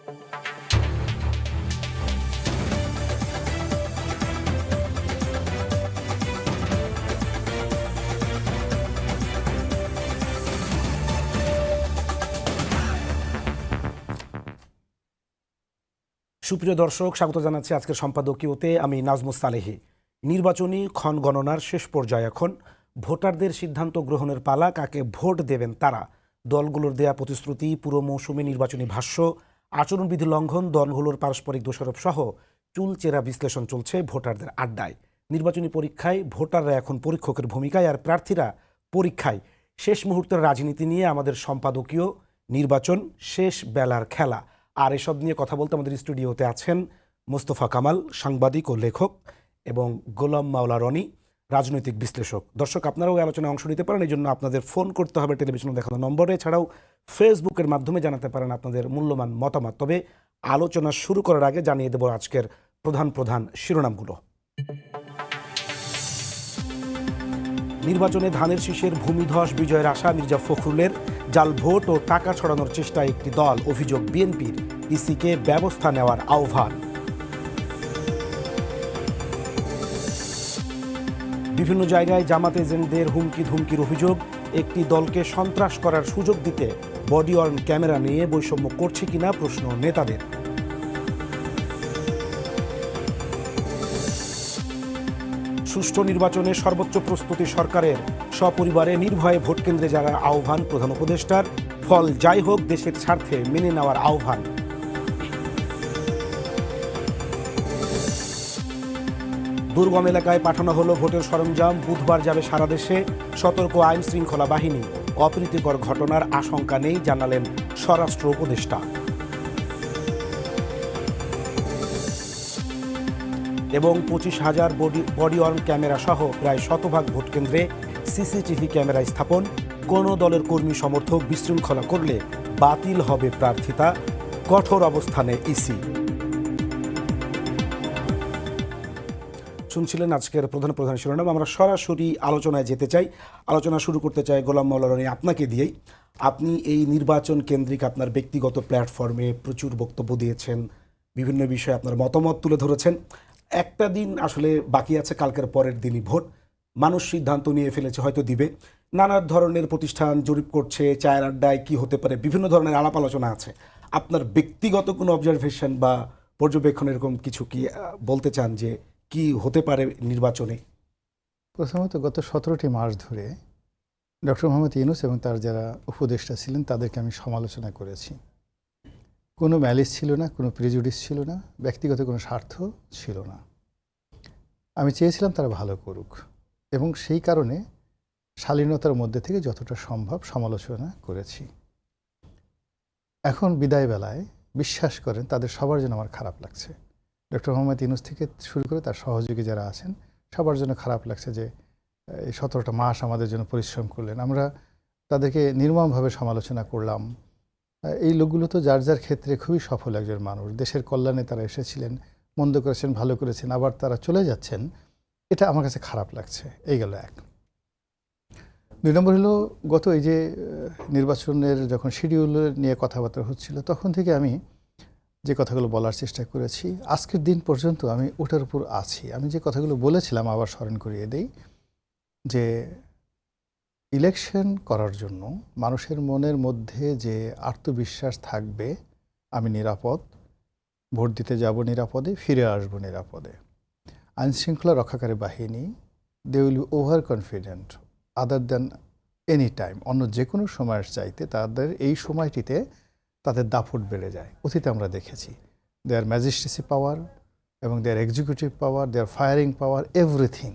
সুপ্রিয় দর্শক, স্বাগত জানাচ্ছি আজকের সম্পাদকীয়তে। আমি নাজমুস সালেহী। নির্বাচনী ক্ষণ গণনার শেষ পর্যায়ে এখন ভোটারদের সিদ্ধান্ত গ্রহণের পালা। কাকে ভোট দেবেন তারা, দলগুলোর দেয়া প্রতিশ্রুতি, পুরো মৌসুমে নির্বাচনী ভাষ্য, আচরণবিধি লঙ্ঘন, দলগুলোর পারস্পরিক দোষারোপ সহ চুলচেরা বিশ্লেষণ চলছে ভোটারদের আড্ডায়। নির্বাচনী পরীক্ষায় ভোটাররা এখন পরীক্ষকের ভূমিকায়, আর প্রার্থীরা পরীক্ষায়। শেষ মুহূর্তের রাজনীতি নিয়ে আমাদের সম্পাদকীয় নির্বাচন শেষ বেলার খেলা। আর এসব নিয়ে কথা বলতে আমাদের স্টুডিওতে আছেন মোস্তফা কামাল, সাংবাদিক ও লেখক, এবং গোলাম মাওলা রনি, রাজনৈতিক বিশ্লেষক। দর্শক, আপনারাও এই আলোচনায় অংশ নিতে পারেন। এই জন্য আপনাদের ফোন করতে হবে টেলিভিশনে দেখানো নম্বরে, এছাড়াও ফেসবুকের মাধ্যমে জানাতে পারেন আপনাদের মূল্যবান মতামত। তবে আলোচনা শুরু করার আগে জানিয়ে দেব আজকের প্রধান প্রধান শিরোনামগুলো। নির্বাচনে ধানের শীষের ভূমিধস বিজয়ের আশা মির্জা ফখরুলের। জাল ভোট ও টাকা ছড়ানোর চেষ্টায় একটি দল, অভিযোগ বিএনপির। ইসিকে ব্যবস্থা নেওয়ার আহ্বান। বিভিন্ন জায়গায় জামাত এজেন্টদের হুমকি ধুমকির অভিযোগ। একটি দলকে সন্ত্রাস করার সুযোগ দিতে বডি ওয়ার্ন ক্যামেরা নিয়ে বৈষম্য করছে কিনা প্রশ্ন নেতাদের। সুষ্ঠু নির্বাচনে সর্বোচ্চ প্রস্তুতি সরকারের। সপরিবারে নির্ভয়ে ভোট কেন্দ্রে যাওয়ার আহ্বান প্রধান উপদেষ্টার। ফল যাই হোক, দেশের স্বার্থে মেনে নেওয়ার আহ্বান। দুর্গম এলাকায় পাঠানো হলো ভোটের সরঞ্জাম। বুধবার যাবে সারা দেশে। সতর্ক আইন শৃঙ্খলা বাহিনী। অপ্রীতিকর ঘটনার আশঙ্কা নেই, জানালেন স্বরাষ্ট্র উপদেষ্টা। এবং 25,000 বডি ওয়ার্ন ক্যামেরা সহ প্রায় শতভাগ ভোট কেন্দ্রে সিসিটিভি ক্যামেরা স্থাপন। কোনো দলের কর্মী সমর্থক বিশৃঙ্খলা করলে বাতিল হবে প্রার্থিতা, কঠোর অবস্থানে ইসি। শুনছিলেন আজকের প্রধান প্রধান শিরোনাম। আমরা সরাসরি আলোচনায় যেতে চাই। আলোচনা শুরু করতে চাই গোলাম মাওলা রনি, আপনাকে দিয়েই। আপনি এই নির্বাচন কেন্দ্রিক আপনার ব্যক্তিগত প্ল্যাটফর্মে প্রচুর বক্তব্য দিয়েছেন, বিভিন্ন বিষয়ে আপনার মতামত তুলে ধরেছেন। একটা দিন আসলে বাকি আছে, কালকের পরের দিনই ভোট। মানুষ সিদ্ধান্ত নিয়ে ফেলেছে, হয়তো দিবে। নানা ধরনের প্রতিষ্ঠান জরিপ করছে, চায়ের আড্ডায় কী হতে পারে, বিভিন্ন ধরনের আলাপ আলোচনা আছে। আপনার ব্যক্তিগত কোনো অবজারভেশন বা পর্যবেক্ষণ এরকম কিছু কি বলতে চান যে কি হতে পারে নির্বাচনে? প্রথমত গত 17টি মাস ধরে ডক্টর মোহাম্মদ ইউনূস এবং তার যারা উপদেষ্টা ছিলেন তাদেরকে আমি সমালোচনা করেছি। কোনো ম্যালিস ছিল না, কোনো প্রিজুডিস ছিল না, ব্যক্তিগত কোনো স্বার্থ ছিল না। আমি চেয়েছিলাম তারা ভালো করুক, এবং সেই কারণে শালীনতার মধ্যে থেকে যতটা সম্ভব সমালোচনা করেছি। এখন বিদায় বেলায় বিশ্বাস করেন তাদের সবার জন্য আমার খারাপ লাগছে। ডক্টর মোহাম্মদ ইউনূস থেকে শুরু করে তার সহযোগী যারা আছেন সবার জন্য খারাপ লাগছে যে এই 17টা মাস আমাদের জন্য পরিশ্রম করলেন। আমরা তাদেরকে নির্মমভাবে সমালোচনা করলাম। এই লোকগুলো তো যার যার ক্ষেত্রে খুবই সফল একজন মানুষ। দেশের কল্যাণে তারা এসেছিলেন, মন্দ করেছেন, ভালো করেছেন, আবার তারা চলে যাচ্ছেন। এটা আমার কাছে খারাপ লাগছে। এই গেল এক। 2 নম্বর হলো, গত এই যে নির্বাচনের যখন শিডিউল নিয়ে কথাবার্তা হচ্ছিল, তখন থেকে আমি যে কথাগুলো বলার চেষ্টা করেছি, আজকের দিন পর্যন্ত আমি ওটার উপর আছি। আমি যে কথাগুলো বলেছিলাম আবার স্মরণ করিয়ে দেই, যে ইলেকশন করার জন্য মানুষের মনের মধ্যে যে আত্মবিশ্বাস থাকবে, আমি নিরাপদ, ভোট দিতে যাব নিরাপদে, ফিরে আসবো নিরাপদে। আইনশৃঙ্খলা রক্ষাকারী বাহিনী, they will be over confident other than any time. অন্য যে কোনো সময়ের চাইতে তাদের এই সময়টিতে তাদের দাপট বেড়ে যায়। অতীতে আমরা দেখেছি দেয়ার ম্যাজিস্ট্রেসি পাওয়ার এবং দেয়ার এক্সিকিউটিভ পাওয়ার, দেয়ার ফায়ারিং পাওয়ার, এভরিথিং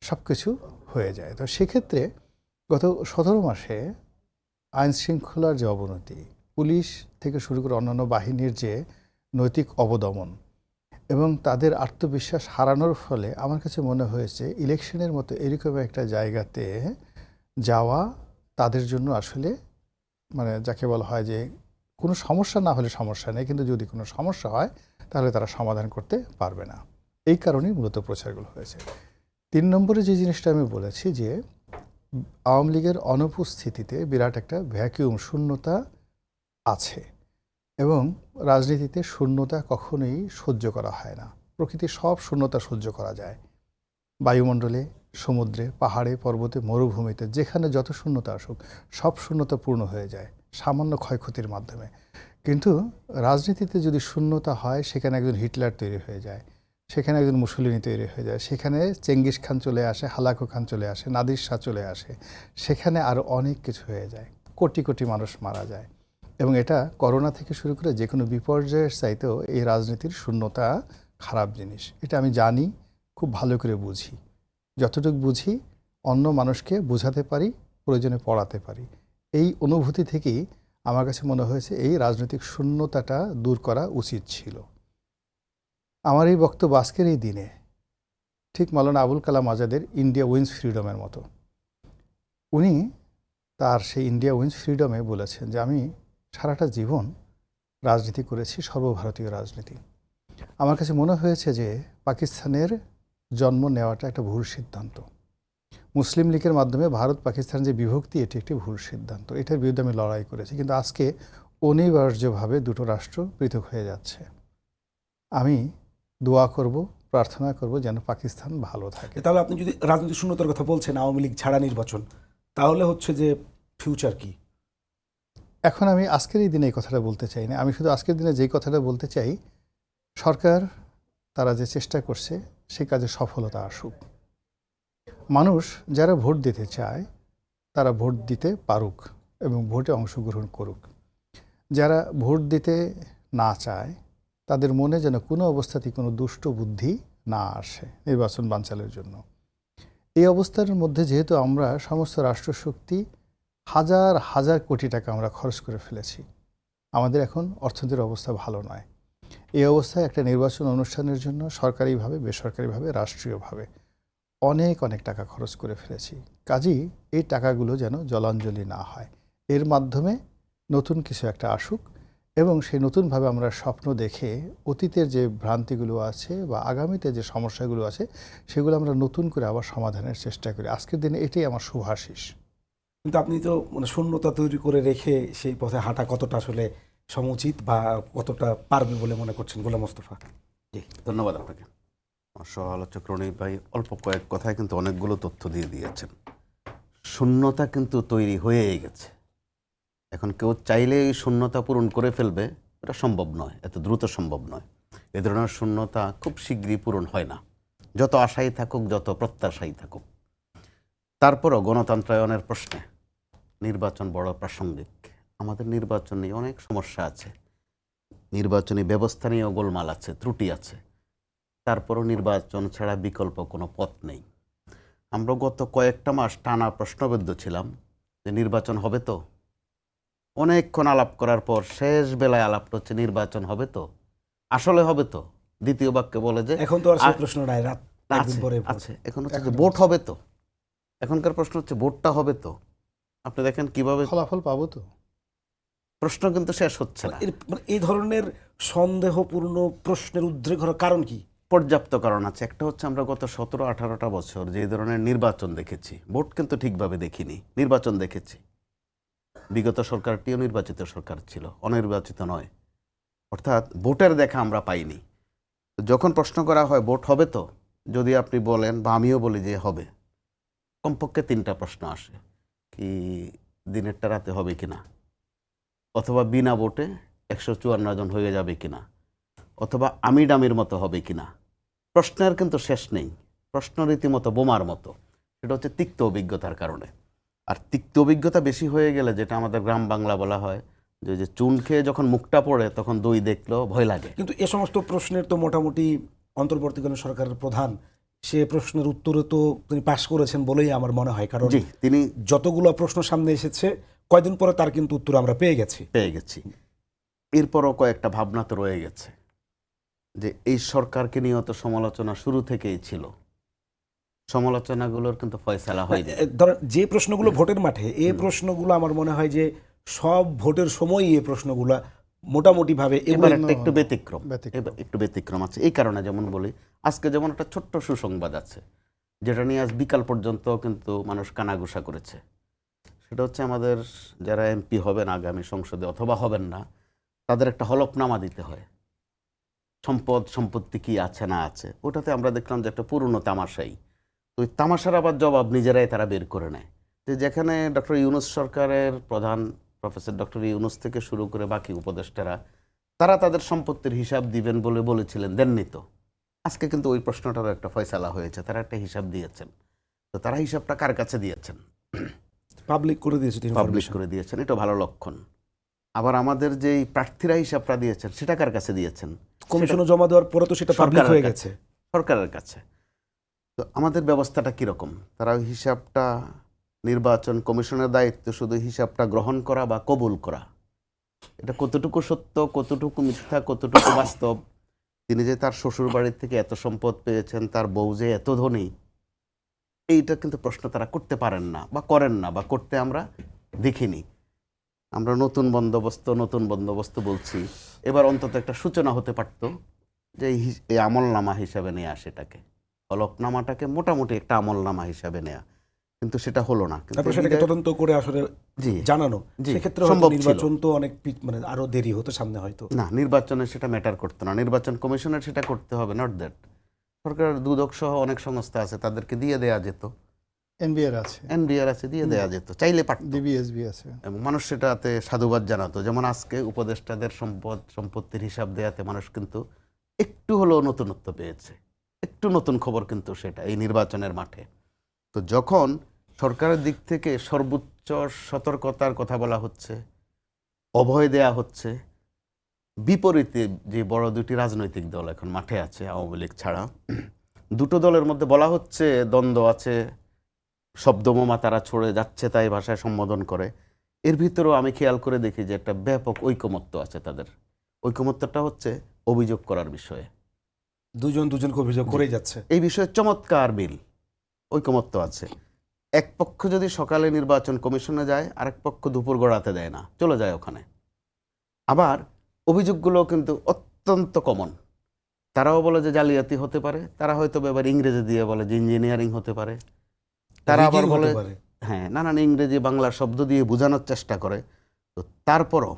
সব কিছু হয়ে যায়। তো সেক্ষেত্রে গত 17 মাসে আইন শৃঙ্খলার যে অবনতি, পুলিশ থেকে শুরু করে অন্যান্য বাহিনীর যে নৈতিক অবদমন এবং তাদের আত্মবিশ্বাস হারানোর ফলে আমার কাছে মনে হয়েছে ইলেকশনের মতো এরকম একটা জায়গাতে যাওয়া তাদের জন্য আসলে মানে যাকে বলা হয় যে কোনো সমস্যা না হলে সমস্যা নেই, কিন্তু যদি কোনো সমস্যা হয় তাহলে তারা সমাধান করতে পারবে না। এই কারণেই মূলত প্রচারগুলো হয়েছে। 3 নম্বরে যে জিনিসটা আমি বলেছি যে আওয়ামী লীগের অনুপস্থিতিতে বিরাট একটা ভ্যাকিউম, শূন্যতা আছে, এবং রাজনীতিতে শূন্যতা কখনোই সহ্য করা হয় না। প্রকৃতির সব শূন্যতা সহ্য করা যায়, বায়ুমণ্ডলে, সমুদ্রে, পাহাড়ে, পর্বতে, মরুভূমিতে, যেখানে যত শূন্যতা আসুক সব শূন্যতা পূর্ণ হয়ে যায় সামান্য ক্ষয়ক্ষতির মাধ্যমে। কিন্তু রাজনীতিতে যদি শূন্যতা হয়, সেখানে একজন হিটলার তৈরি হয়ে যায়, সেখানে একজন মুসলিনি তৈরি হয়ে যায়, সেখানে চেঙ্গিস খান চলে আসে, হালাকু খান চলে আসে, নাদির শাহ চলে আসে, সেখানে আরও অনেক কিছু হয়ে যায়, কোটি কোটি মানুষ মারা যায়। এবং এটা করোনা থেকে শুরু করে যে কোনো বিপর্যয়ের চাইতেও এই রাজনীতির শূন্যতা খারাপ জিনিস। এটা আমি জানি, খুব ভালো করে বুঝি, যতটুকু বুঝি অন্য মানুষকে বোঝাতে পারি, প্রয়োজনে পড়াতে পারি। এই অনুভূতি থেকেই আমার কাছে মনে হয়েছে এই রাজনৈতিক শূন্যতাটা দূর করা উচিত ছিল। আমার এই বক্তব্য আজকের এই দিনে ঠিক মাওলানা আবুল কালাম আজাদের ইন্ডিয়া উইন্স ফ্রিডমের মতো। উনি তার সেই ইন্ডিয়া উইন্স ফ্রিডমে বলেছেন যে আমি সারাটা জীবন রাজনীতি করেছি, সর্বভারতীয় রাজনীতি। আমার কাছে মনে হয়েছে যে পাকিস্তানের জন্ম নেওয়াটা একটা ভুল সিদ্ধান্ত। মুসলিম লীগের মাধ্যমে ভারত পাকিস্তান যে বিভক্তি, এটি একটি ভুল সিদ্ধান্ত। এটার বিরুদ্ধে আমি লড়াই করেছি, কিন্তু আজকে অনিবার্যভাবে দুটো রাষ্ট্র পৃথক হয়ে যাচ্ছে। আমি দোয়া করব, প্রার্থনা করব যেন পাকিস্তান ভালো থাকে। তাহলে আপনি যদি রাজনৈতিক শূন্যতার কথা বলছেন, আওয়ামী লীগ ছাড়া নির্বাচন, তাহলে হচ্ছে যে ফিউচার কি? এখন আমি আজকের এই দিনে এই কথাটা বলতে চাই না। আমি শুধু আজকের দিনে যেই কথাটা বলতে চাই, সরকার তারা যে চেষ্টা করছে সে কাজে সফলতা আসুক। মানুষ যারা ভোট দিতে চায় তারা ভোট দিতে পারুক এবং ভোটে অংশগ্রহণ করুক। যারা ভোট দিতে না চায় তাদের মনে যেন কোনো অবস্থাতেই কোনো দুষ্ট বুদ্ধি না আসে নির্বাচন বানচালের জন্য। এই অবস্থার মধ্যে যেহেতু আমরা সমস্ত রাষ্ট্রশক্তি হাজার হাজার কোটি টাকা আমরা খরচ করে ফেলেছি, আমাদের এখন অর্থনীতির অবস্থা ভালো নয়। এই অবস্থায় একটা নির্বাচন অনুষ্ঠানের জন্য সরকারিভাবে, বেসরকারিভাবে, রাষ্ট্রীয়ভাবে অনেক অনেক টাকা খরচ করে ফেলেছি। কাজেই এই টাকাগুলো যেন জলাঞ্জলি না হয়, এর মাধ্যমে নতুন কিছু একটা আসুক এবং সেই নতুনভাবে আমরা স্বপ্ন দেখে অতীতের যে ভ্রান্তিগুলো আছে বা আগামীতে যে সমস্যাগুলো আছে সেগুলো আমরা নতুন করে আবার সমাধানের চেষ্টা করি। আজকের দিনে এটাই আমার শুভাশিস। কিন্তু আপনি তো মানে শূন্যতা তৈরি করে রেখে সেই পথে হাঁটা কতটা আসলে সমুচিত বা কতটা পারবে বলে মনে করছেন গোলাম মোস্তফা? জি, ধন্যবাদ আপনাকে। আমার সহ আলোচক রনিক ভাই অল্প কয়েক কথায় কিন্তু অনেকগুলো তথ্য দিয়ে দিয়েছেন। শূন্যতা কিন্তু তৈরি হয়েই গেছে। এখন কেউ চাইলে এই শূন্যতা পূরণ করে ফেলবে, এটা সম্ভব নয়, এত দ্রুত সম্ভব নয়। এ ধরনের শূন্যতা খুব শীঘ্রই পূরণ হয় না, যত আশাই থাকুক, যত প্রত্যাশাই থাকুক। তারপরও গণতন্ত্রায়নের প্রশ্নে নির্বাচন বড় প্রাসঙ্গিক। আমাদের নির্বাচন নিয়ে অনেক সমস্যা আছে, নির্বাচনী ব্যবস্থা নিয়েও গোলমাল আছে, ত্রুটি আছে। তারপরও নির্বাচন ছাড়া বিকল্প কোনো পথ নেই। আমরা গত কয়েকটা মাস টানা প্রশ্নবিদ্ধ ছিলাম যে নির্বাচন হবে তো। অনেকক্ষণ আলাপ করার পর শেষ বেলায় আলাপটা হচ্ছে নির্বাচন হবে তো, আসলে হবে তো। দ্বিতীয় বাক্যে বলে যে এখন তো আর সেই প্রশ্ন নাই, রাত একদিন পরে ভোট। আছে, এখন হচ্ছে যে ভোট হবে তো। এখনকার প্রশ্ন হচ্ছে ভোটটা হবে তো। আপনি দেখেন কিভাবে ফলাফল পাবো তো, প্রশ্ন কিন্তু শেষ হচ্ছে না। মানে এই ধরনের সন্দেহপূর্ণ প্রশ্নের উদ্রেক হওয়ার কারণ কি? পর্যাপ্ত কারণ আছে। একটা হচ্ছে আমরা গত 17-18টা বছর যে ধরনের নির্বাচন দেখেছি, ভোট কিন্তু ঠিকভাবে দেখিনি, নির্বাচন দেখেছি। বিগত সরকারটিও নির্বাচিত সরকার ছিল, অনির্বাচিত নয়। অর্থাৎ ভোটের দেখা আমরা পাইনি। যখন প্রশ্ন করা হয় ভোট হবে তো, যদি আপনি বলেন বা আমিও বলি যে হবে, কমপক্ষে 3টা প্রশ্ন আসে। কি দিনেরটা রাতে হবে কিনা, অথবা বিনা ভোটে 154 জন হয়ে যাবে কিনা, অথবা আমি ডামির মতো হবে কিনা। প্রশ্নের কিন্তু শেষ নেই, প্রশ্ন রীতিমতো বোমার মতো। সেটা হচ্ছে তিক্ত অভিজ্ঞতার কারণে। আর তিক্ত অভিজ্ঞতা বেশি হয়ে গেলে, যেটা আমাদের গ্রাম বাংলা বলা হয় যে চুন খেয়ে যখন মুখটা পড়ে তখন দই দেখলেও ভয় লাগে। কিন্তু এ সমস্ত প্রশ্নের তো মোটামুটি অন্তর্বর্তীকালীন সরকারের প্রধান সে প্রশ্নের উত্তরে তো তিনি পাশ করেছেন বলেই আমার মনে হয়। কারণ জি, তিনি যতগুলো প্রশ্ন সামনে এসেছে কয়দিন পরে তার কিন্তু উত্তর আমরা পেয়ে গেছি। এরপরও কয়েকটা ভাবনা তো রয়ে গেছে যে এই সরকারকে নিয়ে তো সমালোচনা শুরু থেকেই ছিল। সমালোচনাগুলোর কিন্তু ফয়সালা হয়নি। ধরেন যে প্রশ্নগুলো ভোটের মাঠে, এই প্রশ্নগুলো আমার মনে হয় যে সব ভোটের সময়ই এই প্রশ্নগুলো মোটামুটি ভাবে এবার একটু ব্যতিক্রম আছে। এই কারণে যেমন বলি, আজকে যেমন একটা ছোট্ট সুসংবাদ আছে যেটা নিয়ে আজ বিকাল পর্যন্ত কিন্তু মানুষ কানাঘুষা করেছে। সেটা হচ্ছে আমাদের যারা এমপি হবেন আগামী সংসদে অথবা হবেন না, তাদের একটা হলফনামা দিতে হয়, সম্পত্তি কি আছে না আছে। ওটাতে আমরা দেখলাম যে একটা পুরনো তামাশাই। তো ওই তামাশার আবার জবাব নিজেরাই তারা বের করে নেয়, যে যেখানে ডক্টর ইউনূস সরকারের প্রধান প্রফেসর ডক্টর ইউনূস থেকে শুরু করে বাকি উপদেষ্টারা তারা তাদের সম্পত্তির হিসাব দিবেন বলে বলেছিলেন, দেননি তো। আজকে কিন্তু ওই প্রশ্নটারও একটা ফয়সালা হয়েছে, তারা একটা হিসাব দিয়েছেন। তো তারা হিসাবটা কার কাছে দিয়েছেন? পাবলিক করে দিয়েছে, পাবলিশ করে দিয়েছেন, এটা ভালো লক্ষণ। আবার আমাদের যেই প্রার্থীরা হিসাবটা দিয়েছেন সেটা কার কাছে দিয়েছেন? কমিশনে জমা দেওয়ার পরে তো সেটা পাবলিক হয়ে গেছে, সরকারের কাছে। তো আমাদের ব্যবস্থাটা কীরকম? তারা ওই হিসাবটা, নির্বাচন কমিশনের দায়িত্ব শুধু হিসাবটা গ্রহণ করা বা কবুল করা। এটা কতটুকু সত্য, কতটুকু মিথ্যা, কতটুকু বাস্তব, তিনি যে তার শ্বশুর বাড়ির থেকে এত সম্পদ পেয়েছেন, তার বউ যে এত ধনী, এইটা কিন্তু প্রশ্ন তারা করতে পারেন না বা করেন না, বা করতে আমরা দেখিনি। আমরা নতুন বন্দোবস্ত বলছি, এবার অন্তত একটা সূচনা হতে পারতো যে এই আমলনামা হিসাবে নেওয়া, সেটাকে হলফনামাটাকে মোটামুটি একটা আমলনামা হিসাবে নেওয়া, কিন্তু সেটা হলো না। তারপর সেটাকে তদন্ত করে আসলে জানানো, সেক্ষেত্রে নির্বাচন তো অনেক মানে আরো দেরি হতো সামনে, হয়তো না, নির্বাচনে সেটা ম্যাটার করতো না, নির্বাচন কমিশনের সেটা করতে হবে, নট দ্যাট। সরকারের দুদক সহ অনেক সংস্থা আছে, তাদেরকে দিয়ে দেয়া যেত, এনবিআর আছে, দিয়ে দেয়া যেত, চাইলে পারত, ডিবিএসবি আছে, এবং মানুষ সেটাতে সাধুবাদ জানাতো। যেমন আজকে উপদেষ্টাদের সম্পত্তির হিসাব দেয়াতে মানুষ কিন্তু একটু হলেও নতুনত্ব পেয়েছে, একটু নতুন খবর কিন্তু সেটা এই নির্বাচনের মাঠে। তো যখন সরকারের দিক থেকে সর্বোচ্চ সতর্কতার কথা বলা হচ্ছে, অভয় দেয়া হচ্ছে, বিপরীতে যে বড় দুটি রাজনৈতিক দল এখন মাঠে আছে, আওয়ামী লীগ ছাড়া, দুটো দলের মধ্যে বলা হচ্ছে দ্বন্দ্ব আছে, শব্দবোমা তারা ছড়ে যাচ্ছে, তাই ভাষায় সম্বোধন করে। এর ভিতরেও আমি খেয়াল করে দেখি যে একটা ব্যাপক ঐকমত্য আছে তাদের। ঐকমত্যটা হচ্ছে অভিযোগ করার বিষয়ে, দুজনকে অভিযোগ করেই যাচ্ছে, এই বিষয়ে চমৎকার মিল, ঐকমত্য আছে। এক পক্ষ যদি সকালে নির্বাচন কমিশনে যায়, আরেক পক্ষ দুপুর গড়াতে দেয় না, চলে যায় ওখানে। আবার অভিযোগগুলো কিন্তু অত্যন্ত কমন। তারাও বলে যে জালিয়াতি হতে পারে, তারা হয়তো এবার ইংরেজি দিয়ে বলে যে ইঞ্জিনিয়ারিং হতে পারে, তারা আবার বলে হ্যাঁ নানান ইংরেজি বাংলা শব্দ দিয়ে বোঝানোর চেষ্টা করে। তো তারপরও,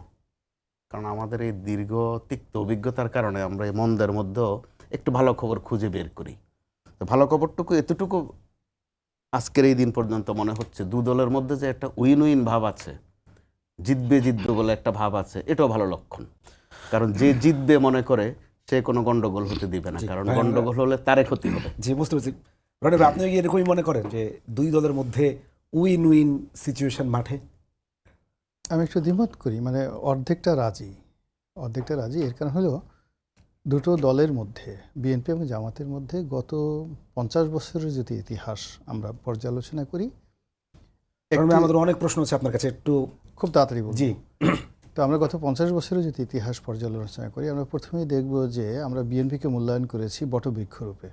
কারণ আমাদের এই দীর্ঘ তিক্ত অভিজ্ঞতার কারণে আমরা এই মন্দের মধ্যেও একটু ভালো খবর খুঁজে বের করি। তো ভালো খবরটুকু এতটুকু, আজকের এই দিন পর্যন্ত মনে হচ্ছে দু দলের মধ্যে যে একটা উইন উইন ভাব আছে, জিতবে বলে একটা ভাব আছে, এটাও ভালো লক্ষণ। কারণ যে জিতবে মনে করে সে কোনো গন্ডগোল হতে দিবে না, কারণ গন্ডগোল হলে তারে ক্ষতি হবে। জি, বুঝতে পারছি। রনি ভাই, আপনি এরকমই মনে করেন যে দুই দলের মধ্যে উইন উইন সিচুয়েশন মাঠে? আমি একটু দ্বিমত করি, মানে অর্ধেকটা রাজি। এর কারণ হলো দুটো দলের মধ্যে, বিএনপি এবং জামাতের মধ্যে গত 50 বছরের যদি ইতিহাস আমরা পর্যালোচনা করি, আমাদের অনেক প্রশ্ন আছে আপনার কাছে, একটু খুব তাড়াতাড়ি বলবো। জি। তো আমরা গত 50 বছরের যদি ইতিহাস পর্যালোচনা করি, আমরা প্রথমেই দেখব যে আমরা বিএনপিকে মূল্যায়ন করেছি বটবৃক্ষ রূপে,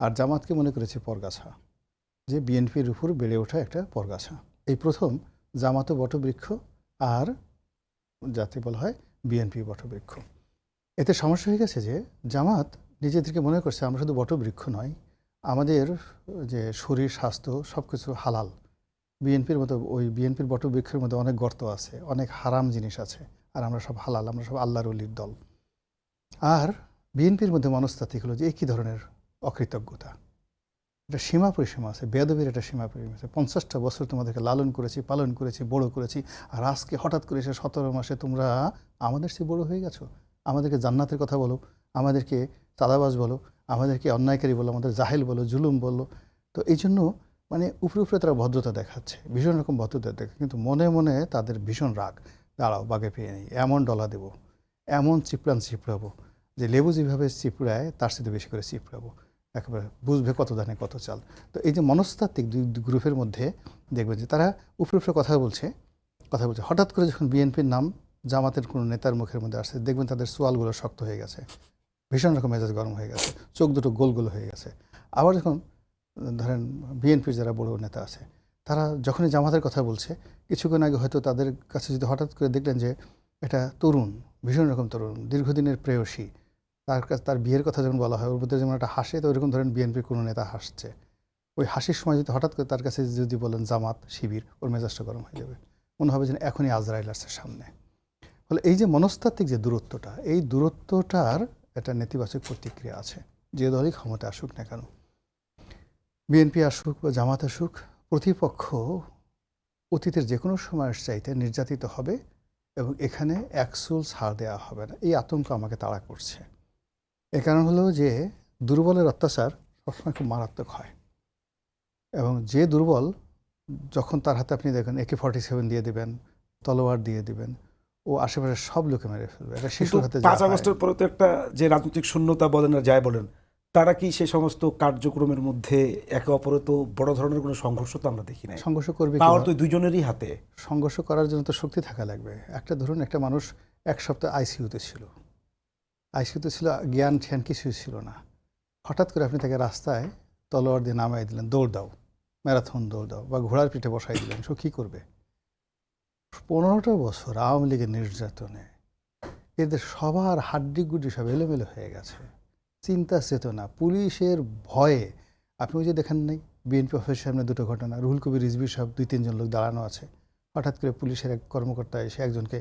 আর জামাতকে মনে করেছি পরগাছা, যে বিএনপির উপর বেড়ে ওঠা একটা পরগাছা। এই প্রথম জামাতও বটবৃক্ষ, আর যাতে বলা হয় বিএনপি বটবৃক্ষ। এতে সমস্যা হয়ে গেছে যে জামাত নিজেদেরকে মনে করছে আমরা শুধু বটবৃক্ষ নয়, আমাদের যে শরীর স্বাস্থ্য সব কিছু হালাল। বিএনপির মতো ওই বিএনপির বটবৃক্ষের মধ্যে অনেক গর্ত আছে, অনেক হারাম জিনিস আছে, আর আমরা সব হালাল, আমরা সব আল্লাহর ওলির দল। আর বিএনপির মধ্যে মনস্তাত্ত্বিক হলো যে একই ধরনের অকৃতজ্ঞতা, একটা সীমা পরিসীমা আছে, বেয়াদবির একটা সীমা পরিসীমা আছে। 50টা বছর তোমাদেরকে লালন করেছি, পালন করেছি, বড় করেছি, আর আজকে হঠাৎ করে এসে 17 মাসে তোমরা আমাদের চেয়ে বড় হয়ে গেছো। আমাদেরকে জান্নাতের কথা বলো, আমাদেরকে চাঁদাবাজ বলো, আমাদেরকে অন্যায়কারী বলো, আমাদের জাহেল বলো, জুলুম বলো। তো এই জন্য মানে উপরে তারা ভদ্রতা দেখাচ্ছে, ভীষণ রকম ভদ্রতা দেখাচ্ছে, কিন্তু মনে মনে তাদের ভীষণ রাগ। দাঁড়াও, বাগে পেয়ে নেই, এমন ডলা দেবো, এমন চিপড়াবো যে লেবু যেভাবে চিপড়ায় তার সাথে বেশি করে চিপড়াবো, একেবারে বুঝবে কত ধানে কত চাল। তো এই যে মনস্তাত্ত্বিক দুই গ্রুপের মধ্যে দেখবেন যে তারা উপরে কথা বলছে। হঠাৎ করে যখন বিএনপির নাম জামাতের কোনো নেতার মুখের মধ্যে আসছে, দেখবেন তাদের সোয়ালগুলো শক্ত হয়ে গেছে, ভীষণ রকম মেজাজ গরম হয়ে গেছে, চোখ দুটো গোল হয়ে গেছে। আবার যখন ধরেন বিএনপির যারা বড় নেতা আছে, তারা যখনই জামাতের কথা বলছে, কিছুক্ষণ আগে হয়তো তাদের কাছে যদি হঠাৎ করে দেখলেন যে এটা তরুণ, ভীষণ রকম তরুণ, দীর্ঘদিনের প্রেয়সী, তার বিয়ের কথা যখন বলা হয়, ওর মধ্যে যেমন একটা হাসে, তো ওইরকম ধরেন বিএনপির কোনো নেতা হাসছে, ওই হাসির সময় যদি হঠাৎ করে তার কাছে যদি বলেন জামাত শিবির, ওর মেজাজটা গরম হয়ে যাবে, মনে হবে যে এখনই আজরাইল আসছে সামনে। ফলে এই যে মনস্তাত্ত্বিক যে দূরত্বটা, এই দূরত্বটার একটা নেতিবাচক প্রতিক্রিয়া আছে যে দলই ক্ষমতা আসুক না কেন। বিএনপি আসুক বা জামাত আসুক, প্রতিপক্ষ অতীতের যে কোনো সময়ের চাইতে নির্যাতিত হবে এবং এখানে একচুল ছাড় দেওয়া হবে না, এই আতঙ্ক আমাকে তাড়া করছে। এর কারণ হলো যে দুর্বলের অত্যাচার সবসময় খুব মারাত্মক হয় এবং যে দুর্বল, যখন তার হাতে আপনি দেখেন AK-47 দিয়ে দিবেন, তলোয়ার দিয়ে দিবেন, ও আশেপাশে সব লোকে মেরে ফেলবে। এটা শিশুর হাতে 5 আগস্টের পরে তো একটা যে রাজনৈতিক শূন্যতা বলেন আর যাই বলেন, তারা কি সেই সমস্ত কার্যক্রমের মধ্যে একে অপরে তো বড় ধরনের কোনো সংঘর্ষ তো আমরা দেখি নাই। সংঘর্ষ করবে, পাওয়ার তো দুইজনেরই হাতে। সংঘর্ষ করার জন্য তো শক্তি থাকা লাগবে। একটা ধরুন, একটা মানুষ 1 সপ্তাহ আইসিইউতে ছিল, জ্ঞান ঠ্যান কিছুই ছিল না। হঠাৎ করে আপনি তাকে রাস্তায় তলোয়ার দিয়ে নামাই দিলেন, দৌড় দাও, ম্যারাথন দৌড় দাও, বা ঘোড়ার পিঠে বসাই দিলেন, সে কী করবে? 15টা বছর আওয়ামী লীগের নির্যাতনে এদের সবার হাড্ডিগুড্ডি সব এলোমেলো হয়ে গেছে, চিন্তা চেতনা, পুলিশের ভয়ে। আপনি ওই যে দেখেন নাই বিএনপি অফিসের সামনে 2টো ঘটনা, রুহুল কবির রিজভী সব 2-3 জন লোক দাঁড়ানো আছে, হঠাৎ করে পুলিশের এক কর্মকর্তা এসে একজনকে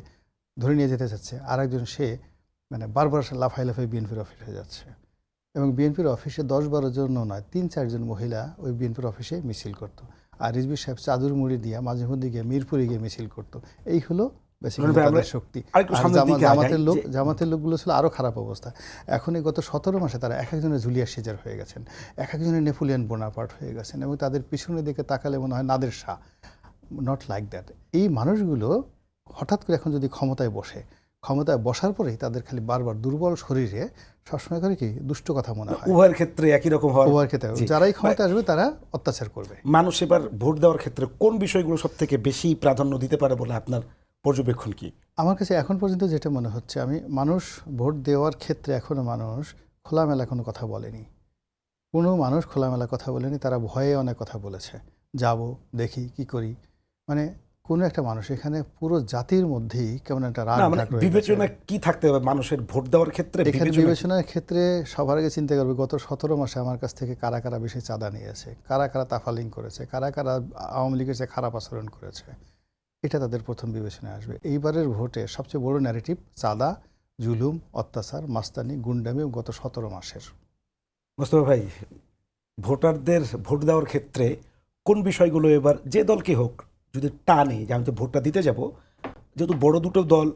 ধরে নিয়ে যেতে চাচ্ছে, আর একজন সে মানে বারবার লাফাই লাফাই বিএনপির অফিসে যাচ্ছে। এবং বিএনপির অফিসে 10-12 জন নয়, 3-4 জন মহিলা ওই বিএনপির অফিসে মিছিল করতো, আর রিজভী সাহেব চাদর মুড়ি দিয়ে মাঝে মধ্যে গিয়ে মিরপুরে গিয়ে মিছিল করতো। এই হলো বেসিক্যালি তাদের শক্তি। আর জামাতের লোকগুলো ছিল আরও খারাপ অবস্থা। এখন এই গত 17 মাসে তারা এক একজনের জুলিয়াস সিজার হয়ে গেছেন, এক একজনের নেপোলিয়ন বোনাপার্ট হয়ে গেছেন, এবং তাদের পিছনের দিকে তাকালে মনে হয় Nader Shah. Not like that. এই মানুষগুলো হঠাৎ করে এখন যদি ক্ষমতায় বসার পরেই তাদের খালি বারবার দুর্বল শরীরে সবসময় করে কি দুষ্ট কথা মনে হয়। উভয়ের ক্ষেত্রে একই রকম হয়। উভয়ের ক্ষেত্রে যারাই ক্ষমতা আসবে তারা অত্যাচার করবে। মানুষ এবার ভোট দেওয়ার ক্ষেত্রে কোন বিষয়গুলো সব থেকে বেশি প্রাধান্য দিতে পারে বলে আপনার পর্যবেক্ষণ কি? আমার কাছে এখন পর্যন্ত যেটা মনে হচ্ছে, মানুষ ভোট দেওয়ার ক্ষেত্রে এখনো মানুষ খোলামেলা কোনো কথা বলেনি, কোনো মানুষ খোলামেলা কথা বলেনি। তারা ভয়ে অনেক কথা বলেছে, যাব, দেখি, কি করি। মানে কোনো একটা মানুষ এখানে পুরো জাতির মধ্যেই কেমন একটা রাগ ঢাক রয়েছে। বিবেচনা কি থাকতে হবে মানুষের ভোট দেওয়ার ক্ষেত্রে? এখানে বিবেচনার ক্ষেত্রে সবার আগে চিন্তা করবে গত 17 মাসে আমার কাছ থেকে কারা কারা বেশি চাঁদা নিয়েছে, কারা কারা তাফালিং করেছে, কারা কারা আওয়ামী লীগের চেয়ে খারাপ আচরণ করেছে। এটা তাদের প্রথম বিবেচনায় আসবে। এইবারের ভোটে সবচেয়ে বড় ন্যারেটিভ চাঁদা, জুলুম, অত্যাচার, মাস্তানি, গুন্ডামি গত 17 মাসের। মোস্তফা ভাই, ভোটারদের ভোট দেওয়ার ক্ষেত্রে কোন বিষয়গুলো এবার যে দলকে হোক যদি টানে যে আমি তো ভোটটা দিতে যাব, যেহেতু বড় দুটো দল,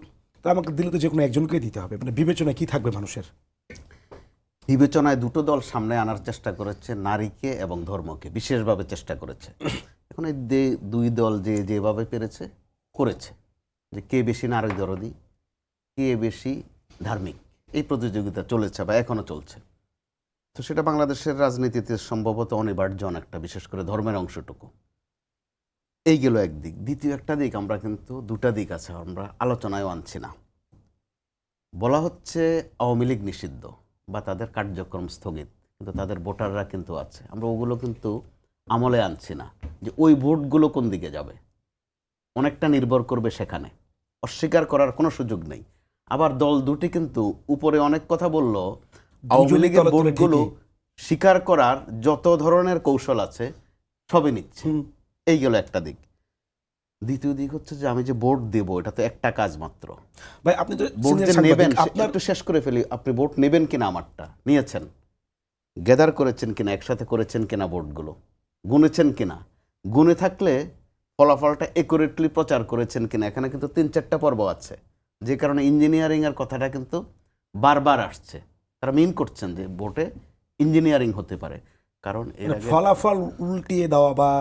তা আমাকে দিলে তো যে কোনো একজনকেই দিতে হবে, মানে বিবেচনায় কি থাকবে মানুষের? বিবেচনায় দুটো দল সামনে আনার চেষ্টা করেছে, নারীকে এবং ধর্মকে বিশেষভাবে চেষ্টা করেছে। এখন এই দুই দল যেভাবে পেরেছে করেছে, যে কে বেশি নারী দরদি, কে বেশি ধার্মিক, এই প্রতিযোগিতা চলেছে বা এখনো চলছে। তো সেটা বাংলাদেশের রাজনীতিতে সম্ভবত অনিবার্য অনেকটা, বিশেষ করে ধর্মের অংশটুকু। এই গেল একদিক। দ্বিতীয় একটা দিক, আমরা কিন্তু দুটা দিক আছে, আমরা আলোচনায়ও আনছি না। বলা হচ্ছে আওয়ামী লীগ নিষিদ্ধ বা তাদের কার্যক্রম স্থগিত, কিন্তু তাদের ভোটাররা কিন্তু আছে। আমরা ওগুলো কিন্তু আমলে আনছি না, যে ওই ভোটগুলো কোন দিকে যাবে অনেকটা নির্ভর করবে সেখানে, অস্বীকার করার কোনো সুযোগ নেই। আবার দল দুটি কিন্তু উপরে অনেক কথা বলল, আওয়ামী লীগের ভোটগুলো স্বীকার করার যত ধরনের কৌশল আছে সবই নিচ্ছে। এই গেল একটা দিক। দ্বিতীয় দিক হচ্ছে যে আমি যে ভোট দেবো, এটা তো একটা কাজ মাত্র। ভাই আপনি তো ভোট যে নেবেন, একটু শেষ করে ফেলি। আপনি ভোট নেবেন কিনা, আমারটা নিয়েছেন, গ্যাদার করেছেন কিনা, একসাথে করেছেন কিনা, ভোটগুলো গুনেছেন কিনা, গুনে থাকলে ফলাফলটা একুরেটলি প্রচার করেছেন কিনা। এখানে কিন্তু 3-4টা পর্ব আছে, যে কারণে ইঞ্জিনিয়ারিং এর কথাটা কিন্তু বারবার আসছে। তারা মিন করছেন যে ভোটে ইঞ্জিনিয়ারিং হতে পারে, কারণ এর আগে ফলাফল উল্টিয়ে দেওয়া বা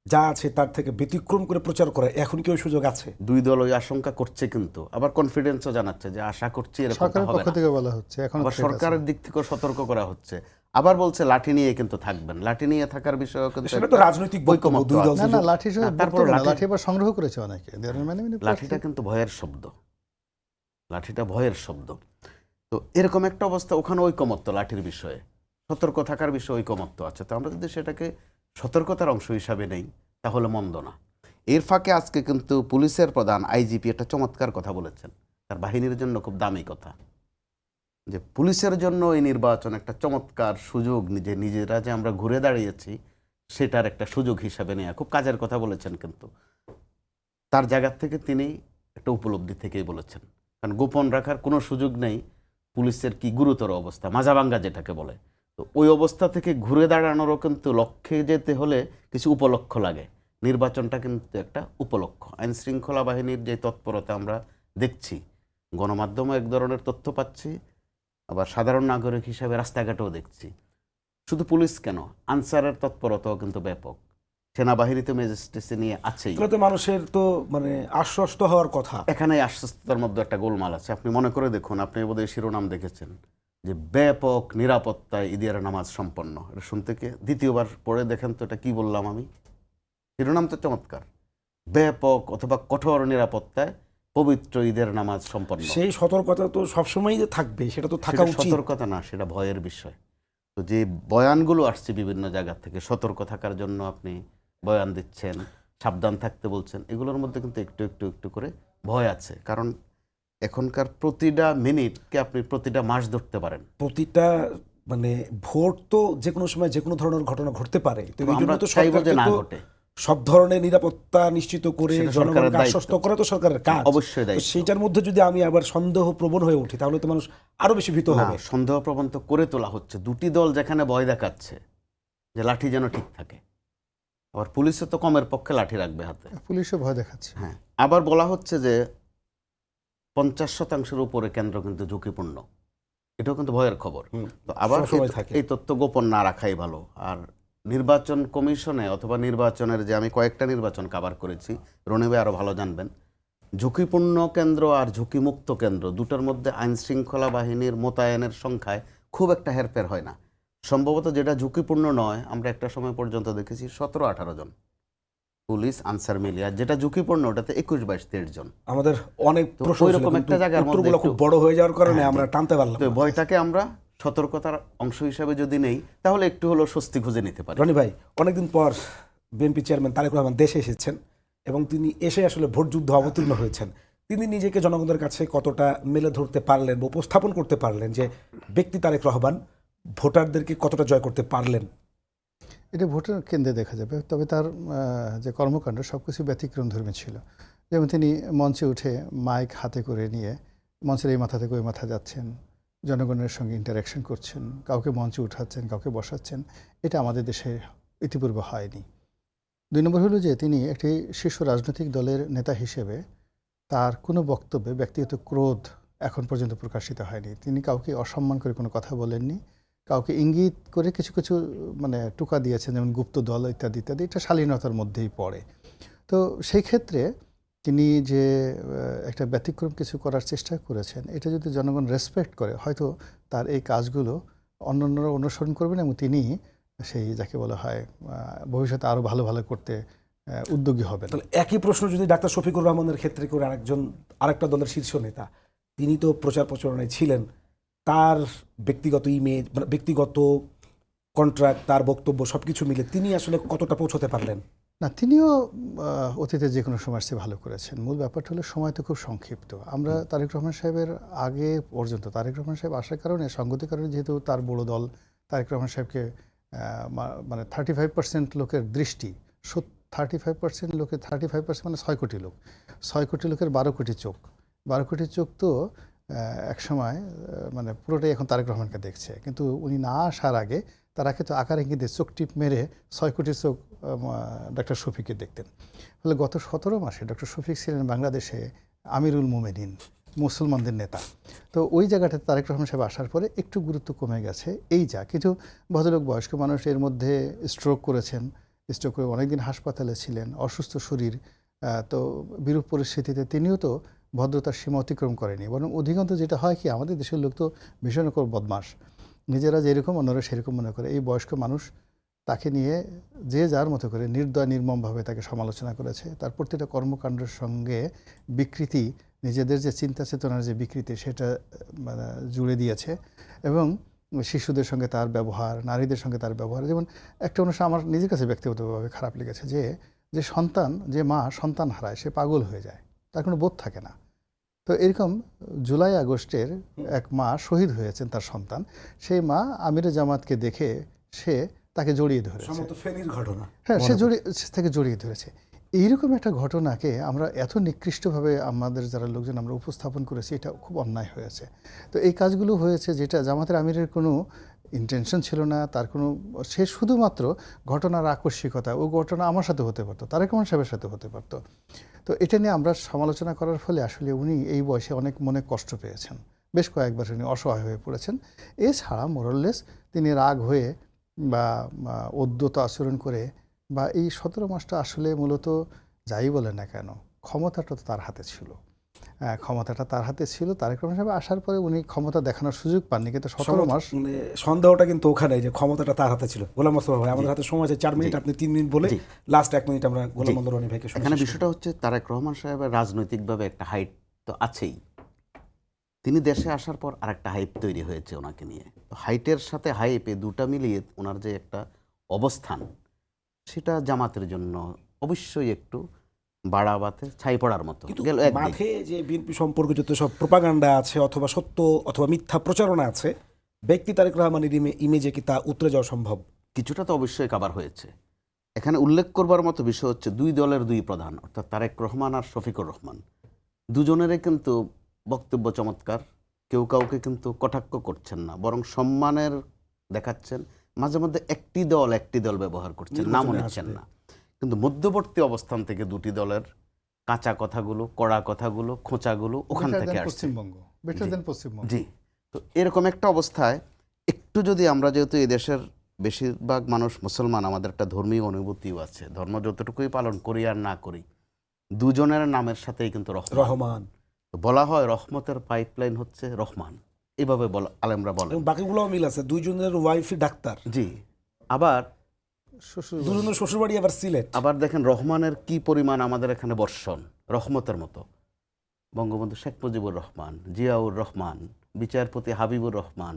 যা আছে তার থেকে ব্যতিক্রম করে প্রচার করা এখন কি ওই সুযোগ আছে? দুই দল ওই আশঙ্কা করছে, কিন্তু আবার কনফিডেন্সও জানাচ্ছে যে আশা করছি এরকম সরকারের পক্ষ থেকে বলা হচ্ছে, এখন সরকারের দিক থেকেও সতর্ক করা হচ্ছে। আবার বলছে লাঠি নিয়ে কিন্তু থাকবেন, লাঠি নিয়ে থাকার বিষয়ও কিন্তু সেটা তো রাজনৈতিক বৈষম্য। দুই দল না, লাঠি লাঠি আবার সংগ্রহ করেছে অনেকে। লাঠিটা কিন্তু ভয়ের শব্দ, লাঠিটা ভয়ের শব্দ। তো এরকম একটা অবস্থা, ওখানে ঐকমত্য, লাঠির বিষয়ে সতর্ক থাকার বিষয়ে ঐকমত্য আছে। তো আমরা যদি সেটাকে সতর্কতার অংশ হিসাবে নেই তাহলে মন্দ না। এর ফাঁকে আজকে কিন্তু পুলিশের প্রধান আইজিপি একটা চমৎকার কথা বলেছেন, তার বাহিনীর জন্য খুব দামি কথা, যে পুলিশের জন্য এই নির্বাচন একটা চমৎকার সুযোগ, নিজেরা যে আমরা ঘুরে দাঁড়িয়েছি সেটার একটা সুযোগ হিসাবে নেওয়া। খুব কাজের কথা বলেছেন, কিন্তু তার জায়গা থেকে তিনি একটা উপলব্ধি থেকেই বলেছেন কারণ গোপন রাখার কোনো সুযোগ নেই। পুলিশের কি গুরুতর অবস্থা, মাজাভাঙ্গা যেটাকে বলে। তো ওই অবস্থা থেকে ঘুরে দাঁড়ানোরও কিন্তু লক্ষ্যে যেতে হলে কিছু উপলক্ষ লাগে। নির্বাচনটা কিন্তু একটা উপলক্ষ। আইন শৃঙ্খলা বাহিনীর যে তৎপরতা আমরা দেখছি, গণমাধ্যমে এক ধরনের তথ্য পাচ্ছি, আবার সাধারণ নাগরিক হিসাবে রাস্তাঘাটেও দেখছি। শুধু পুলিশ কেন, আনসারের তৎপরতাও কিন্তু ব্যাপক। সেনাবাহিনী তো ম্যাজিস্ট্রেসি নিয়ে আছেই। তাহলে তো মানুষের তো মানে আশ্বস্ত হওয়ার কথা। এখানে আশ্বস্ততার মধ্যে একটা গোলমাল আছে। আপনি মনে করে দেখুন, আপনি বোধহয় শিরোনাম দেখেছেন যে ব্যাপক নিরাপত্তায় ঈদের নামাজ সম্পন্ন। এটা শুনতে কে দ্বিতীয়বার পড়ে দেখেন তো এটা কি বললাম আমি। শিরোনাম তো চমৎকার, ব্যাপক অথবা কঠোর নিরাপত্তায় পবিত্র ঈদের নামাজ সম্পন্ন। সেই সতর্কতা তো সবসময়ই যে থাকবে, সেটা তো থাকা সেটা উচিত। সতর্কতা না, সেটা ভয়ের বিষয়। তো যে বয়ানগুলো আসছে বিভিন্ন জায়গা থেকে, সতর্ক থাকার জন্য আপনি বয়ান দিচ্ছেন, সাবধান থাকতে বলছেন, এগুলোর মধ্যে কিন্তু একটু একটু একটু করে ভয় আছে। কারণ এখনকার প্রতিটা মিনিটকে আপনি প্রতিটা মাস ধরতে পারেন। প্রতিটা মানে ভোট তো যে কোনো সময় যে কোনো ধরনের ঘটনা ঘটতে পারে। তো এই আমরা জন্য তো চাইবো যে সরকারকে না তো ঘটে। সব ধরনের নিরাপত্তা নিশ্চিত করে সেটা সরকারের জনগণকে দায়িত্ব। আশ্বস্ত করা তো সরকারের কাজ। অবশ্যই তো দায়িত্ব। সেইটার মধ্যে যদি আমি আবার সন্দেহ প্রবণ হয়ে উঠি, তাহলে তো মানুষ আরো বেশি ভীত না, হবে। সন্দেহ প্রবণ তো করে তোলা হচ্ছে। দুটি দল যেখানে ভয় দেখাচ্ছে যে লাঠি যেন ঠিক থাকে, আবার পুলিশও তো কমের পক্ষে লাঠি রাখবে হাতে। পুলিশও ভয় দেখাচ্ছে। হ্যাঁ, আবার বলা হচ্ছে যে 50% উপরে কেন্দ্র কিন্তু ঝুঁকিপূর্ণ। এটাও কিন্তু ভয়ের খবর। তো আবার সবসময় থাকে। এই তথ্য গোপন না রাখাই ভালো। আর নির্বাচন কমিশনে অথবা নির্বাচনের যে আমি কয়েকটা নির্বাচন কভার করেছি, রনিবে আরও ভালো জানবেন, ঝুঁকিপূর্ণ কেন্দ্র আর ঝুঁকিমুক্ত কেন্দ্র দুটোর মধ্যে আইন শৃঙ্খলা বাহিনীর মোতায়েনের সংখ্যায় খুব একটা হেরফের হয় না। সম্ভবত যেটা ঝুঁকিপূর্ণ নয়, আমরা একটা সময় পর্যন্ত দেখেছি 17-18 জন পুলিশ আনসার মিলিয়ে, যেটা ঝুঁকিপূর্ণ ওটাতে 21-22-23 জন। আমাদের অনেক তো প্রশ্ন ওইরকম ছিল, একটা কিন্তু জায়গার মধ্যে উত্তরগুলো খুব একটু- বড় হয়ে যাওয়ার কারণে হ্যাঁ, আমরা জি। টানতে পারলাম তো না। ভয়টাকে আমরা সতর্কতার অংশ হিসাবে যদি নেই, তাহলে একটু হলো স্বস্তি খুঁজে নিতে পারি। রনি ভাই, অনেকদিন পর বিএনপি চেয়ারম্যান তারেক রহমান দেশে এসেছেন এবং তিনি এসে আসলে ভোট যুদ্ধ অবতীর্ণ হয়েছেন। তিনি নিজেকে জনগণের কাছে কতটা মেলে ধরতে পারলেন বা উপস্থাপন করতে পারলেন যে ব্যক্তি তারেক রহমান ভোটারদেরকে কতটা জয় করতে পারলেন? এটা ভোটের কেন্দ্রে দেখা যাবে। তবে তার যে কর্মকাণ্ড সব কিছু ব্যতিক্রমধর্মী ছিল। যেমন তিনি মঞ্চে উঠে মাইক হাতে করে নিয়ে মঞ্চের এই মাথা থেকে ওই মাথা যাচ্ছেন, জনগণের সঙ্গে ইন্টারাকশন করছেন, কাউকে মঞ্চে উঠাচ্ছেন, কাউকে বসাচ্ছেন। এটা আমাদের দেশে ইতিপূর্বে হয়নি। 2 নম্বর হলো যে তিনি একটি শীর্ষ রাজনৈতিক দলের নেতা হিসেবে তার কোনো বক্তব্যে ব্যক্তিগত ক্রোধ এখন পর্যন্ত প্রকাশিত হয়নি। তিনি কাউকে অসম্মান করে কোনো কথা বলেননি, কাউকে ইঙ্গিত করে কিছু কিছু মানে টোকা দিয়েছেন, যেমন গুপ্ত দল ইত্যাদি ইত্যাদি। এটা শালীনতার মধ্যেই পড়ে। তো সেই ক্ষেত্রে তিনি যে একটা ব্যতিক্রম কিছু করার চেষ্টা করেছেন, এটা যদি জনগণ রেসপেক্ট করে, হয়তো তার এই কাজগুলো অন্যান্যরা অনুসরণ করবেন এবং তিনি সেই যাকে বলা হয় ভবিষ্যতে আরও ভালো ভালো করতে উদ্যোগী হবেন। তাহলে একই প্রশ্ন যদি ডাক্তার শফিকুর রহমানের ক্ষেত্রে করে আরেকটা দলের শীর্ষ নেতা, তিনি তো প্রচার প্রচারণায় ছিলেন, তার ব্যক্তিগত ইমেজ মানে ব্যক্তিগত কন্ট্রাক্ট, তার বক্তব্য সবকিছু মিলে তিনি আসলে কতটা পৌঁছতে পারলেন? না, তিনিও অতীতে যে কোনো সময় সে ভালো করেছেন। মূল ব্যাপারটা হলো সময় তো খুব সংক্ষিপ্ত। আমরা তারেক রহমান সাহেবের আগে পর্যন্ত তারেক রহমান সাহেব আসার কারণে, সঙ্গতির কারণে, যেহেতু তার বড় দল তারেক রহমান সাহেবকে মানে 35% লোকের দৃষ্টি, 35% লোকের 35% মানে 6 কোটি লোক, 6 কোটি লোকের 12 কোটি চোখ। 12 কোটি চোখ তো এক সময় মানে পুরোটাই এখন তারেক রহমানকে দেখছে। কিন্তু উনি না আসার আগে তারাকে তো আকার ইঙ্গিতে চোখ টিপ মেরে 6 কোটি চোখ ডক্টর শফিককে দেখতেন। ফলে গত 17 মাসে ডক্টর শফিক ছিলেন বাংলাদেশে আমিরুল মোমেনিন, মুসলমানদের নেতা। তো ওই জায়গাটাতে তারেক রহমান সাহেব আসার পরে একটু গুরুত্ব কমে গেছে, এই যা। কিছু ভদ্রলোক বয়স্ক মানুষ এর মধ্যে স্ট্রোক করেছেন, স্ট্রোক করে অনেকদিন হাসপাতালে ছিলেন, অসুস্থ শরীর। তো বিরূপ পরিস্থিতিতে তিনিও তো ভদ্রতার সীমা অতিক্রম করেনি। বরং অধিকাংশ যেটা হয় কি, আমাদের দেশের লোক তো ভীষণ রকম বদমাশ, নিজেরা যেরকম অন্যরা সেরকম মনে করে। এই বয়স্ক মানুষ তাকে নিয়ে যে যার মতো করে নির্দয় নির্মমভাবে তাকে সমালোচনা করেছে। তার প্রতিটা কর্মকাণ্ডের সঙ্গে বিকৃতি, নিজেদের যে চিন্তা চেতনার যে বিকৃতি, সেটা মানে জুড়ে দিয়েছে। এবং শিশুদের সঙ্গে তার ব্যবহার, নারীদের সঙ্গে তার ব্যবহার, যেমন একটা অনুষ্ঠান আমার নিজের কাছে ব্যক্তিগতভাবে খারাপ লেগেছে, যে সন্তান, যে মা সন্তান হারায়, সে পাগল হয়ে যায়, তার কোনো বোধ থাকে না। তো এরকম জুলাই আগস্টের এক মা শহীদ হয়েছেন, তার সন্তান, সেই মা আমিরে জামাতকে দেখে সে তাকে জড়িয়ে ধরেছে। ফেনীর ঘটনা, হ্যাঁ, সে তাকে জড়িয়ে ধরেছে। এইরকম একটা ঘটনাকে আমরা এত নিকৃষ্টভাবে আমাদের যারা লোকজন আমরা উপস্থাপন করেছি, এটা খুব অন্যায় হয়েছে। তো এই কাজগুলো হয়েছে যেটা জামাতের আমিরের কোনো ইন্টেনশন ছিল না, তার কোনো, সে শুধুমাত্র ঘটনার আকস্মিকতা, ও ঘটনা আমার সাথে হতে পারতো, তারেক রহমান সাহেবের সাথে হতে পারতো। তো এটা নিয়ে আমরা সমালোচনা করার ফলে আসলে উনি এই বয়সে অনেক মনে কষ্ট পেয়েছেন, বেশ কয়েকবার উনি অসহায় হয়ে পড়েছেন। এছাড়া মোরাললেস তিনি রাগ হয়ে বা উদ্যত আচরণ করে বা এই 17 মাসটা আসলে মূলত যাই বলে না কেন, ক্ষমতাটা তো তার হাতে ছিল। ক্ষমতাটা তার হাতে ছিল। তারেক রহমান সাহেব আসার পরে উনি ক্ষমতা দেখানোর সুযোগ পাননি, কিন্তু 17 মাস মানে সন্দেহটা কিন্তু ওখানে যে ক্ষমতাটা তার হাতে ছিল। গোলাম মোস্তফা ভাই, আমাদের হাতে সময় আছে 4 মিনিট, আপনি 3 মিনিট বলে লাস্ট 1 মিনিট আমরা গোলাম মোস্তফা রনি ভাইকে শুনি। এখানে বিষয়টা হচ্ছে তারেক রহমান সাহেবের রাজনৈতিকভাবে একটা হাইট তো আছেই, তিনি দেশে আসার পর আরেকটা হাইপ তৈরি হয়েছে ওনাকে নিয়ে। তো হাইটের সাথে হাইপে দুটা মিলিয়ে ওনার যে একটা অবস্থান, সেটা জামাতের জন্য অবশ্যই একটু বাড়াবাতে ছাই পড়ার মতো কিন্তু গেল একদিন। মাঠে যে বিএনপি সম্পর্কে যত সব প্রোপাগান্ডা আছে অথবা সত্য অথবা মিথ্যা প্রচারণা আছে, ব্যক্তি তারেক রহমানের ইমেজে কি তা উতরে যাওয়া সম্ভব? কিছুটা তো অবশ্যই কাভার হয়েছে। এখানে উল্লেখ করবার মতো বিষয় হচ্ছে দুই দলের দুই প্রধান, অর্থাৎ তারেক রহমান আর শফিকুর রহমান, দুজনেরই কিন্তু বক্তব্য চমৎকার। কেউ কাউকে কিন্তু কটাক্ষ করছেন না, বরং সম্মানের দেখাচ্ছেন। মাঝে মধ্যে একটি দল ব্যবহার করছেন, নামও নিচ্ছেন না। কিন্তু মধ্যবর্তী অবস্থান থেকে দুটি দলের কাঁচা কথাগুলো, কড়া কথাগুলো, খোঁচাগুলো ওখান থেকে আসছে। Paschimbanga better than Paschimbanga. জি, তো এরকম একটা অবস্থায় একটু যদি আমরা, যেহেতু এই দেশের বেশিরভাগ মানুষ মুসলমান, আমাদের একটা ধর্মীয় অনুভূতিও আছে, ধর্ম যতটুকুই পালন করি আর না করি, দুজনের নামের সাথেই কিন্তু রহমান। তো বলা হয় রহমতের পাইপলাইন হচ্ছে রহমান, এভাবে আলেমরা বলেন। এবং বাকিগুলোও মিল আছে, দুইজনের ওয়াইফই ডাক্তার। জি, আবার দুজনের শ্বশুরবাড়ি আবার সিলেট। আবার দেখেন রহমানের কি পরিমাণ আমাদের এখানে বর্ষণ, রহমতের মতো। বঙ্গবন্ধু শেখ মুজিবুর রহমান, জিয়াউর রহমান, বিচারপতি হাবিবুর রহমান,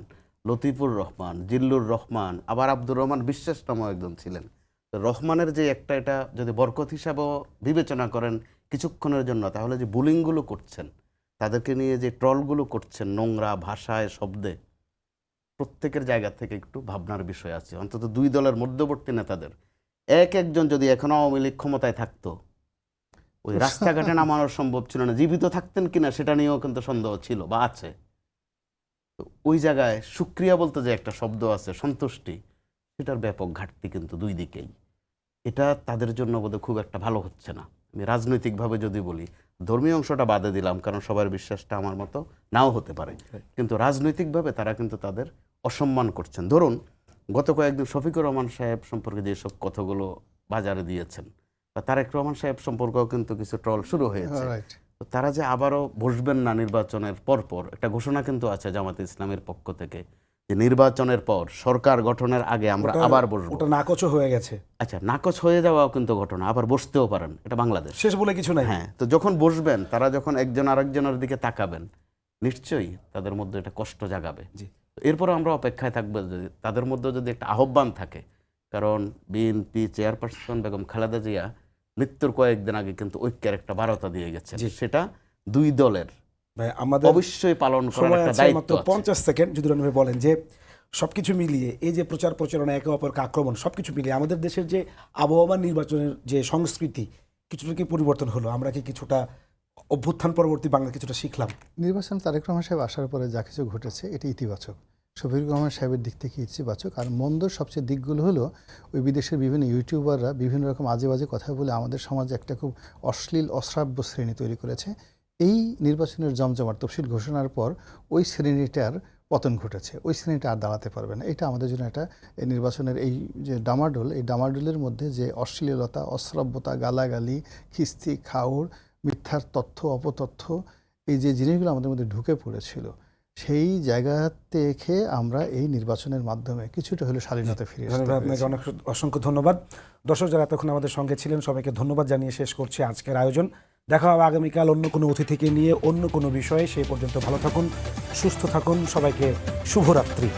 লতিফুর রহমান, জিল্লুর রহমান, আবার আব্দুর রহমান বিশ্বাস নামও একজন ছিলেন। তো রহমানের যে একটা, এটা যদি বরকত হিসাবেও বিবেচনা করেন কিছুক্ষণের জন্য, তাহলে যে বুলিংগুলো করছেন, তাদেরকে নিয়ে যে ট্রলগুলো করছেন নোংরা ভাষায়, শব্দে, প্রত্যেকের জায়গা থেকে একটু ভাবনার বিষয় আছে। অন্তত দুই দলের মধ্যবর্তী নেতাদের একজন যদি এখনো আওয়ামী লীগ ক্ষমতায় থাকতো, ওই রাস্তাঘাটে নামানো সম্ভব ছিল না। জীবিত থাকতেন কিনা সেটা নিয়েও কিন্তু সন্দেহ ছিল বা আছে। তো ওই জায়গায় সুক্রিয়া বলতে যে একটা শব্দ আছে, সন্তুষ্টি, সেটার ব্যাপক ঘাটতি কিন্তু দুই দিকেই। এটা তাদের জন্য বোধহয় খুব একটা ভালো হচ্ছে না। আমি রাজনৈতিকভাবে যদি বলি, ধর্মীয় অংশটা বাদে দিলাম, কারণ সবার বিশ্বাসটা আমার মতো নাও হতে পারে, কিন্তু রাজনৈতিকভাবে তারা কিন্তু তাদের অসম্মান করছেন। ধরুন গত কয়েকদিন শফিকুর রহমান সাহেব সম্পর্কে যেসব কথাগুলো বাজারে দিয়েছেন, বা তারেক রহমান সাহেব সম্পর্কেও কিন্তু কিছু ট্রল শুরু হয়েছে। তো তারা যে আবারও বসবেন না নির্বাচনের পরপর, একটা ঘোষণা কিন্তু আছে জামাতে ইসলামের পক্ষ থেকে, যে নির্বাচনের পর সরকার গঠনের আগে আমরা আবার বসবো। ওটা নাকচও হয়ে গেছে। আচ্ছা, নাকচ হয়ে যাওয়াও কিন্তু ঘটনা, আবার বসতেও পারেন, এটা বাংলাদেশ, শেষ বলে কিছু নাই। হ্যাঁ, তো যখন বসবেন, তারা যখন একজন আরেকজনের দিকে তাকাবেন, নিশ্চয়ই তাদের মধ্যে এটা কষ্ট জাগাবে। এরপরে আমরা অপেক্ষায় থাকবো যদি তাদের মধ্যে যদি একটা আহ্বান থাকে। কারণ বিএনপি চেয়ারপারসন বেগম খালেদা জিয়া মৃত্যুর কয়েকদিন আগে কিন্তু ঐক্যের একটা বার্তা দিয়ে গেছে, সেটা দুই দলের আমাদের অবশ্যই পালন করার একটা দায়িত্ব আছে। 50 সেকেন্ড যদি রনি ভাই বলেন যে সবকিছু মিলিয়ে এই যে প্রচার প্রচারণা, একে অপরকে আক্রমণ, সবকিছু মিলিয়ে আমাদের দেশের যে আবহাওয়া নির্বাচনের যে সংস্কৃতি কিছুটা কি পরিবর্তন হলো? আমরা কি কিছুটা অভ্যুত্থান পরবর্তী বাংলা কিছুটা শিখলাম? নির্বাচন তারেক রহমান সাহেব আসার পরে যা কিছু ঘটেছে এটি ইতিবাচক, শফিকুর রহমান সাহেবের দিক থেকে ইতিবাচক। আর মন্দর সবচেয়ে দিকগুলো হলো ওই বিদেশের বিভিন্ন ইউটিউবাররা বিভিন্ন রকম আজে বাজে কথা বলে আমাদের সমাজে একটা খুব অশ্লীল অশ্রাব্য শ্রেণী তৈরি করেছে। এই নির্বাচনের জমজমাট তফসিল ঘোষণার পর ওই শ্রেণীটার পতন ঘটেছে, ওই শ্রেণীটা আর দাঁড়াতে পারবে না। এটা আমাদের জন্য একটা নির্বাচনের এই যে ডামাডোল, এই ডামাডোলের মধ্যে যে অশ্লীলতা, অশ্রাব্যতা, গালাগালি, খিস্তি, খাউড়, মিথ্যার তথ্য, অপতথ্য, এই যে জিনিসগুলো আমাদের মধ্যে ঢুকে পড়েছিল, সেই জায়গা থেকে আমরা এই নির্বাচনের মাধ্যমে কিছুটা হলে স্বাধীনতা ফিরে আসতে আপনাকে অনেক অসংখ্য ধন্যবাদ। দর্শক যারা এতক্ষণ আমাদের সঙ্গে ছিলেন, সবাইকে ধন্যবাদ জানিয়ে শেষ করছি আজকের আয়োজন। দেখা হবে আগামীকাল অন্য কোনো অতিথিকে নিয়ে, অন্য কোনো বিষয়ে। সেই পর্যন্ত ভালো থাকুন, সুস্থ থাকুন, সবাইকে শুভরাত্রি।